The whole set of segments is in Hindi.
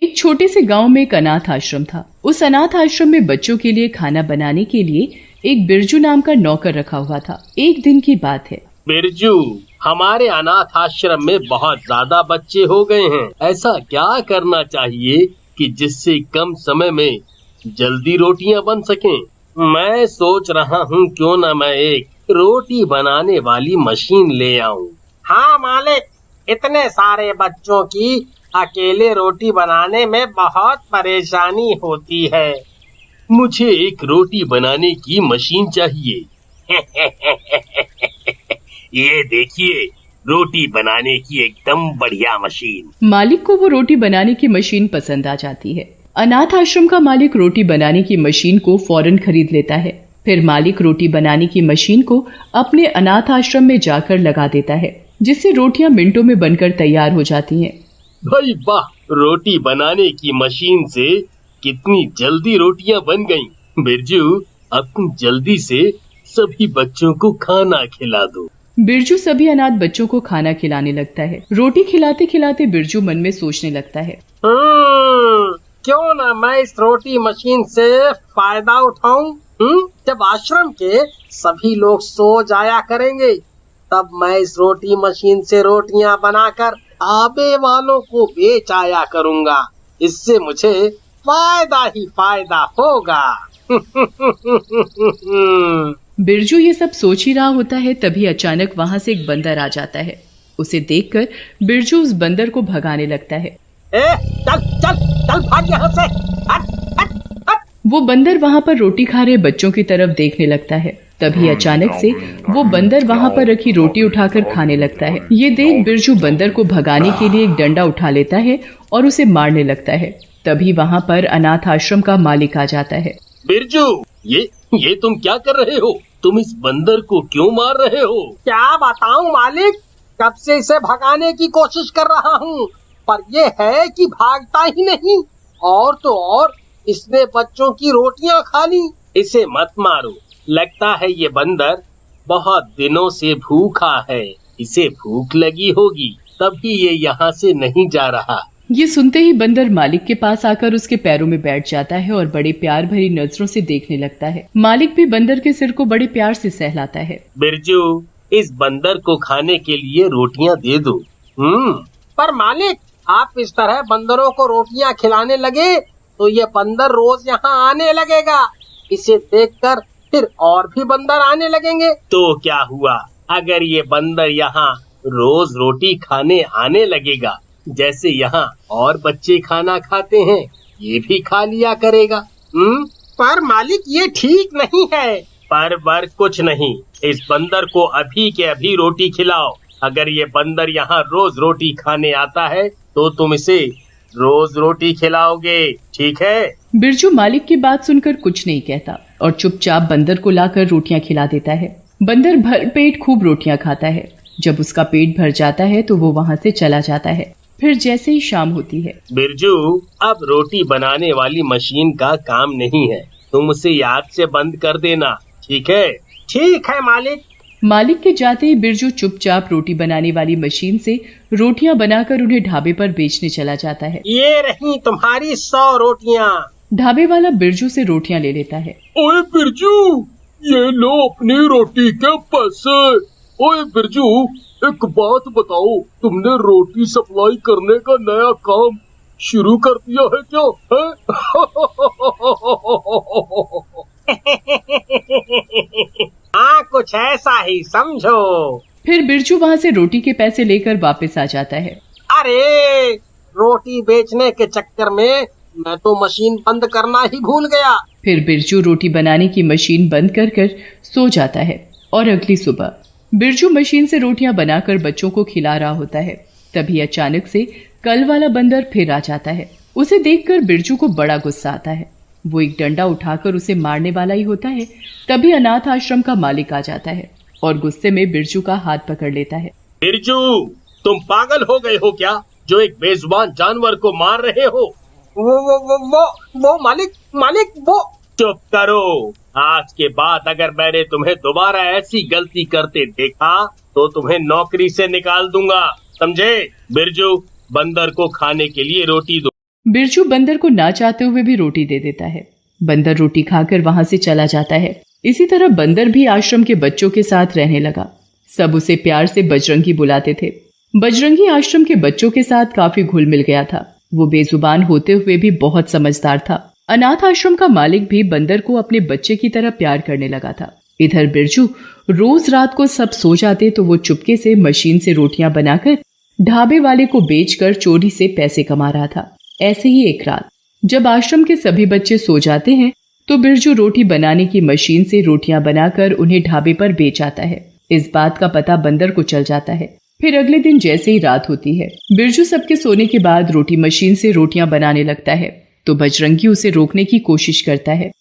एक छोटे से गांव में एक अनाथ आश्रम था। उस अनाथ आश्रम में बच्चों के लिए खाना बनाने के लिए एक बिरजू नाम का नौकर रखा हुआ था। एक दिन की बात है। बिरजू, हमारे अनाथ आश्रम में बहुत ज्यादा बच्चे हो गए हैं। ऐसा क्या करना चाहिए कि जिससे कम समय में जल्दी रोटियां बन सकें? मैं सोच रहा हूँ क्यों न मैं एक रोटी बनाने वाली मशीन ले आऊँ। हाँ मालिक, इतने सारे बच्चों की अकेले रोटी बनाने में बहुत परेशानी होती है। मुझे एक रोटी बनाने की मशीन चाहिए। ये देखिए, रोटी बनाने की एकदम बढ़िया मशीन। मालिक को वो रोटी बनाने की मशीन पसंद आ जाती है। अनाथ आश्रम का मालिक रोटी बनाने की मशीन को फौरन खरीद लेता है। फिर मालिक रोटी बनाने की मशीन को अपने अनाथ आश्रम में जाकर लगा देता है, जिससे रोटियां मिनटों में बनकर तैयार हो जाती हैं। भाई वाह, रोटी बनाने की मशीन से कितनी जल्दी रोटियां बन गईं। बिरजू, अब तुम जल्दी से सभी बच्चों को खाना खिला दो। बिरजू सभी अनाथ बच्चों को खाना खिलाने लगता है। रोटी खिलाते खिलाते बिरजू मन में सोचने लगता है, क्यों ना मैं इस रोटी मशीन से फायदा उठाऊं। जब आश्रम के सभी लोग सो जाया करेंगे, तब मैं इस रोटी मशीन से रोटियां बनाकर ढाबे वालों को बेच आया करूंगा। इससे मुझे फायदा ही फायदा होगा। बिरजू ये सब सोच ही रहा होता है, तभी अचानक वहाँ से एक बंदर आ जाता है। उसे देखकर बिरजू उस बंदर को भगाने लगता है। चल चल चल, भाग यहाँ से। हट, हट, हट। वो बंदर वहाँ पर रोटी खा रहे बच्चों की तरफ देखने लगता है। तभी अचानक से वो बंदर वहाँ पर रखी रोटी उठाकर खाने लगता है। ये देख बिरजू बंदर को भगाने के लिए एक डंडा उठा लेता है और उसे मारने लगता है। तभी वहाँ पर अनाथ आश्रम का मालिक आ जाता है। बिरजू, ये तुम क्या कर रहे हो? तुम इस बंदर को क्यों मार रहे हो? क्या बताऊं मालिक, कब से इसे भगाने की कोशिश कर रहा हूँ, पर ये है कि भागता ही नहीं। और तो और इसने बच्चों की रोटियां खा ली। इसे मत मारो, लगता है ये बंदर बहुत दिनों से भूखा है। इसे भूख लगी होगी, तभी ये यहाँ से नहीं जा रहा। ये सुनते ही बंदर मालिक के पास आकर उसके पैरों में बैठ जाता है और बड़े प्यार भरी नजरों से देखने लगता है। मालिक भी बंदर के सिर को बड़े प्यार से सहलाता है। बिरजू, इस बंदर को खाने के लिए रोटियां दे दो। पर मालिक, आप इस तरह बंदरों को रोटियां खिलाने लगे तो ये बंदर रोज यहाँ आने लगेगा। इसे देखकर फिर और भी बंदर आने लगेंगे। तो क्या हुआ अगर ये बंदर यहाँ रोज रोटी खाने आने लगेगा? जैसे यहाँ और बच्चे खाना खाते हैं, ये भी खा लिया करेगा। पर मालिक, ये ठीक नहीं है। पर कुछ नहीं, इस बंदर को अभी के अभी रोटी खिलाओ। अगर ये बंदर यहाँ रोज रोटी खाने आता है तो तुम इसे रोज रोटी खिलाओगे, ठीक है? बिरजू मालिक की बात सुनकर कुछ नहीं कहता और चुपचाप बंदर को लाकर रोटियां खिला देता है। बंदर भर पेट खूब रोटियां खाता है। जब उसका पेट भर जाता है तो वो वहाँ से चला जाता है। फिर जैसे ही शाम होती है। बिरजू, अब रोटी बनाने वाली मशीन का काम नहीं है, तुम उसे याद से बंद कर देना, ठीक है? ठीक है मालिक। मालिक के जाते ही बिरजू चुपचाप रोटी बनाने वाली मशीन से रोटियां बनाकर उन्हें ढाबे पर बेचने चला जाता है। ये रही तुम्हारी 100 रोटियां। ढाबे वाला बिरजू से रोटियां ले लेता है। ओए बिरजू, ये लो अपनी रोटी के पैसे। ओए बिरजू, एक बात बताओ, तुमने रोटी सप्लाई करने का नया काम शुरू कर दिया है क्या? हाँ, कुछ ऐसा ही समझो। फिर बिरजू वहाँ से रोटी के पैसे लेकर वापस आ जाता है। अरे, रोटी बेचने के चक्कर में मैं तो मशीन बंद करना ही भूल गया। फिर बिरजू रोटी बनाने की मशीन बंद कर सो जाता है और अगली सुबह बिरजू मशीन से रोटियां बनाकर बच्चों को खिला रहा होता है। तभी अचानक से कल वाला बंदर फिर आ जाता है। उसे देखकर बिरजू को बड़ा गुस्सा आता है। वो एक डंडा उठाकर उसे मारने वाला ही होता है। तभी अनाथ आश्रम का मालिक आ जाता है और गुस्से में बिरजू का हाथ पकड़ लेता है। बिरजू, तुम पागल हो गए हो क्या, जो एक बेजुबान जानवर को मार रहे हो? वो मालिक वो। चुप करो। आज के बाद अगर मैंने तुम्हें दोबारा ऐसी गलती करते देखा तो तुम्हें नौकरी से निकाल दूंगा, समझे? बिरजू, बंदर को खाने के लिए रोटी दो। बिरजू बंदर को ना चाहते हुए भी रोटी दे देता है। बंदर रोटी खाकर वहां से चला जाता है। इसी तरह बंदर भी आश्रम के बच्चों के साथ रहने लगा। सब उसे प्यार से बजरंगी बुलाते थे। बजरंगी आश्रम के बच्चों के साथ काफी घुल मिल गया था। वो बेजुबान होते हुए भी बहुत समझदार था। अनाथ आश्रम का मालिक भी बंदर को अपने बच्चे की तरह प्यार करने लगा था। इधर बिरजू रोज रात को सब सो जाते तो वो चुपके से मशीन से रोटियां बनाकर ढाबे वाले को बेचकर चोरी से पैसे कमा रहा था। ऐसे ही एक रात जब आश्रम के सभी बच्चे सो जाते हैं तो बिरजू रोटी बनाने की मशीन से रोटियां बनाकर उन्हें ढाबे पर बेच आता है। इस बात का पता बंदर को चल जाता है। फिर अगले दिन जैसे ही रात होती है, बिरजू सबके सोने के बाद रोटी मशीन से रोटियां बनाने लगता है तो बजरंगी उसे रोकने की कोशिश करता है।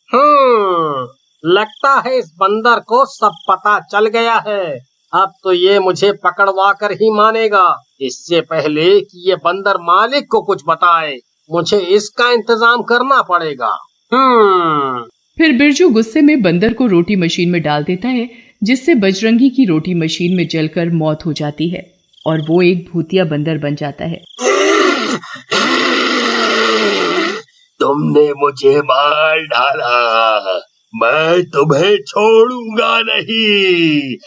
लगता है इस बंदर को सब पता चल गया है। अब तो ये मुझे पकड़वा कर ही मानेगा। इससे पहले कि ये बंदर मालिक को कुछ बताए, मुझे इसका इंतजाम करना पड़ेगा। फिर बिरजू गुस्से में बंदर को रोटी मशीन में डाल देता है, जिससे बजरंगी की रोटी मशीन में जलकर मौत हो जाती है और वो एक भूतिया बंदर बन जाता है। तुमने मुझे मार डाला, मैं तुम्हें छोड़ूंगा नहीं।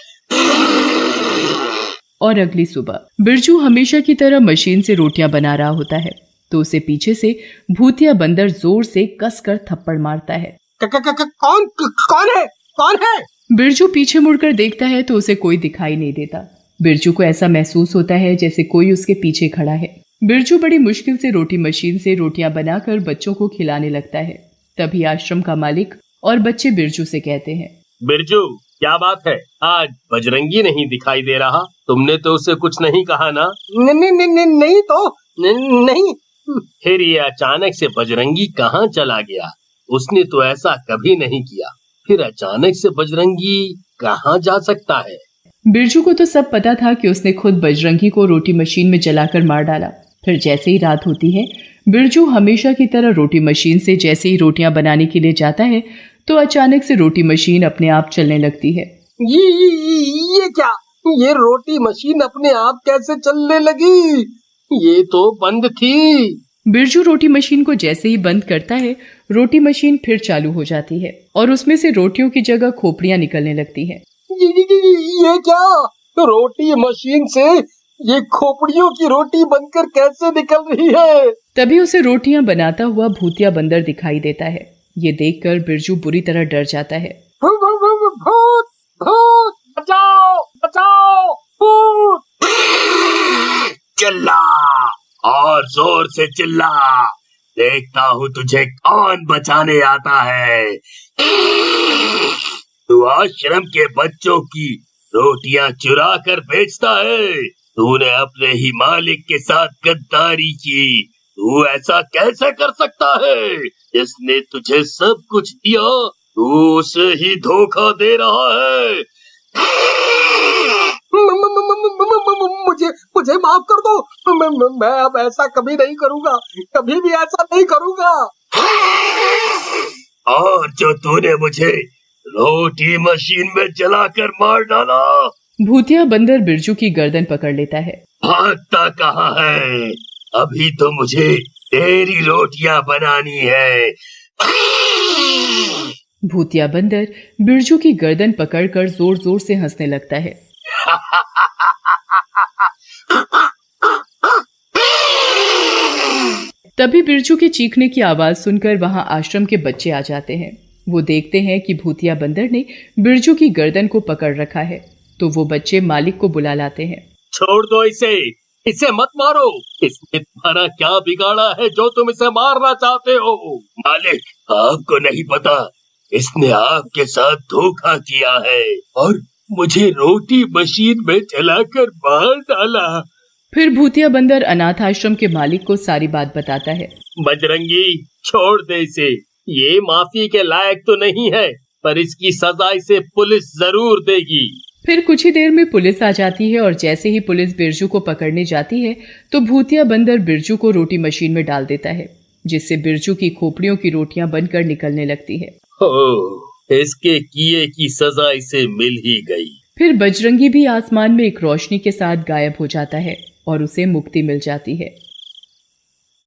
और अगली सुबह बिरजू हमेशा की तरह मशीन से रोटियां बना रहा होता है तो उसे पीछे से भूतिया बंदर जोर से कसकर थप्पड़ मारता है। कौन है? बिरजू पीछे मुड़कर देखता है तो उसे कोई दिखाई नहीं देता। बिरजू को ऐसा महसूस होता है जैसे कोई उसके पीछे खड़ा है। बिरजू बड़ी मुश्किल से रोटी मशीन से रोटियां बनाकर बच्चों को खिलाने लगता है। तभी आश्रम का मालिक और बच्चे बिरजू से कहते हैं, बिरजू क्या बात है, आज बजरंगी नहीं दिखाई दे रहा? तुमने तो उसे कुछ नहीं कहा ना? नहीं तो नहीं। फिर ये अचानक से बजरंगी कहाँ चला गया? उसने तो ऐसा कभी नहीं किया। फिर अचानक से बजरंगी कहाँ जा सकता है? बिरजू को तो सब पता था कि उसने खुद बजरंगी को रोटी मशीन में जलाकर मार डाला। फिर जैसे ही रात होती है, बिरजू हमेशा की तरह रोटी मशीन से जैसे ही रोटियां बनाने के लिए जाता है तो अचानक से रोटी मशीन अपने आप चलने लगती है। ये क्या? ये रोटी मशीन अपने आप कैसे चलने लगी? ये तो बंद थी। बिरजू रोटी मशीन को जैसे ही बंद करता है, रोटी मशीन फिर चालू हो जाती है और उसमें से रोटियों की जगह खोपड़ियां निकलने लगती हैं। ये क्या? रोटी मशीन से ये खोपड़ियों की रोटी बनकर कैसे निकल रही है? तभी उसे रोटियां बनाता हुआ भूतिया बंदर दिखाई देता है। ये देखकर बिरजू बुरी तरह डर जाता है। भूत बचाओ बचाओ भूत! चिल्ला और जोर से चिल्ला, देखता हूँ तुझे कौन बचाने आता है। तू आश्रम के बच्चों की रोटियां चुरा कर बेचता है। तूने अपने ही मालिक के साथ गद्दारी की। तू ऐसा कैसे कर सकता है? जिसने तुझे सब कुछ दिया, तू उसे ही धोखा दे रहा है। मुझे माफ कर दो। मैं अब ऐसा कभी नहीं करूंगा, कभी भी ऐसा नहीं करूंगा। और जो तूने मुझे रोटी मशीन में जलाकर मार डाला। भूतिया बंदर बिरजू की गर्दन पकड़ लेता है। भागता कहाँ है? अभी तो मुझे तेरी रोटियां बनानी है। भूतिया बंदर बिरजू की गर्दन पकड़कर जोर जोर से हंसने लगता है। तभी बिरजू के चीखने की आवाज सुनकर वहां आश्रम के बच्चे आ जाते हैं। वो देखते हैं कि भूतिया बंदर ने बिरजू की गर्दन को पकड़ रखा है, तो वो बच्चे मालिक को बुला लाते हैं। छोड़ दो इसे मत मारो। इसने तुम्हारा क्या बिगाड़ा है जो तुम इसे मारना चाहते हो? मालिक, आपको नहीं पता, इसने आपके साथ धोखा किया है और मुझे रोटी मशीन में जलाकर मार डाला। फिर भूतिया बंदर अनाथ आश्रम के मालिक को सारी बात बताता है। बजरंगी, छोड़ दे इसे। ये माफी के लायक तो नहीं है, पर इसकी सजा इसे पुलिस जरूर देगी। फिर कुछ ही देर में पुलिस आ जाती है और जैसे ही पुलिस बिरजू को पकड़ने जाती है तो भूतिया बंदर बिरजू को रोटी मशीन में डाल देता है, जिससे बिरजू की खोपड़ियों की रोटियां बनकर निकलने लगती है। इसके किए की सजा इसे मिल ही गई। फिर बजरंगी भी आसमान में एक रोशनी के साथ गायब हो जाता है और उसे मुक्ति मिल जाती है।